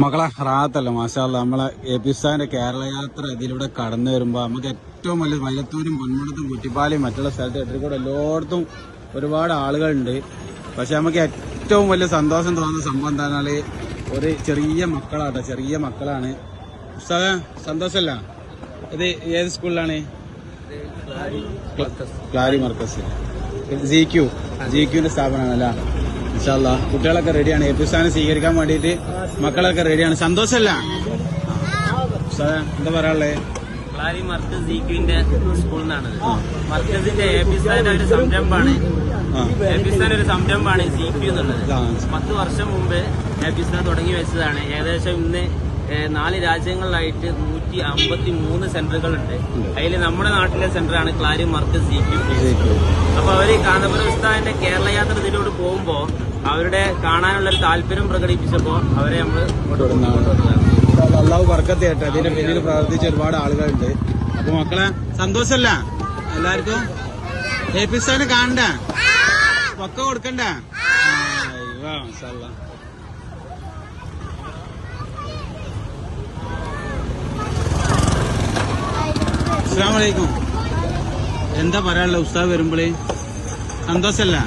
മക്കളെ റാത്തല്ല മാഷാഅല്ലാ. നമ്മളെ എ.പി. ഉസ്താദിന്റെ കേരള യാത്ര ഇതിലൂടെ കടന്നു വരുമ്പോ നമുക്ക് ഏറ്റവും വലിയ വൈലത്തൂരും പൊന്മുടത്തും കുറ്റിപ്പാലയും മറ്റുള്ള സ്ഥലത്ത് എട്ടിക്കൂടെ എല്ലായിടത്തും ഒരുപാട് ആളുകളുണ്ട്. പക്ഷെ നമുക്ക് ഏറ്റവും വലിയ സന്തോഷം തോന്നുന്ന സംഭവം എന്താണെന്നാല് ഒരു ചെറിയ മക്കളാട്ടോ, ചെറിയ മക്കളാണ്. ഉസ്താദ് സന്തോഷമല്ല? ഇത് ഏത് സ്കൂളിലാണ്? ക്ലാരി മർക്കസ്. ജിക്യൂന്റെ സ്ഥാപനമാണല്ലേ? ഇൻഷാല്ലാ കുട്ടികളൊക്കെ റെഡിയാണ്. എ.പി. ഉസ്താദിനെ സ്വീകരിക്കാൻ വേണ്ടിയിട്ട് മക്കളൊക്കെ റെഡിയാണ്. സന്തോഷമല്ല? എന്താ പറയാനുള്ളത്? ക്ലാരി മർക്കസ് ജിക്യൂന്റെ സ്കൂളിൽ നിന്നാണ്. മർക്കസിന്റെ എ.പി. ഉസ്താദിന്റെ ഒരു സംരംഭമാണ്. എ.പി. ഉസ്താദിന്റെ ഒരു സംരംഭമാണ് ജിക്യൂ എന്നുള്ളത്. 10 വർഷം മുമ്പ് എ.പി. ഉസ്താദ് തുടങ്ങി വെച്ചതാണ്. ഏകദേശം ഇന്ന് 4 രാജ്യങ്ങളിലായിട്ട് 153 സെന്ററുകളുണ്ട്. അതിൽ നമ്മുടെ നാട്ടിലെ സെന്ററാണ് ക്ലാരി മർക്കസ് ജിക്യൂ. അപ്പൊ അവര് കാന്തപുരം ഉസ്താദിന്റെ കേരള യാത്ര ഇതിലൂടെ പോകുമ്പോ അവരുടെ കാണാനുള്ള ഒരു താല്പര്യം പ്രകടിപ്പിച്ചപ്പോ അവരെ നമ്മള് അള്ളാഹു ബർക്കത്ത് ചെയ്യട്ടെ. അതിന്റെ പിന്നിൽ പ്രവർത്തിച്ച ഒരുപാട് ആളുകളുണ്ട്. അപ്പൊ മക്കളെ സന്തോഷമല്ല എല്ലാവർക്കും? എ.പി. ഉസ്താദിനെ കാണണ്ട? പക്ക കൊടുക്കണ്ട? അസ്സലാമു അലൈക്കും. എന്താ പറയാനുള്ള ഉസ്താദ് വരുമ്പോഴേ? സന്തോഷമല്ല?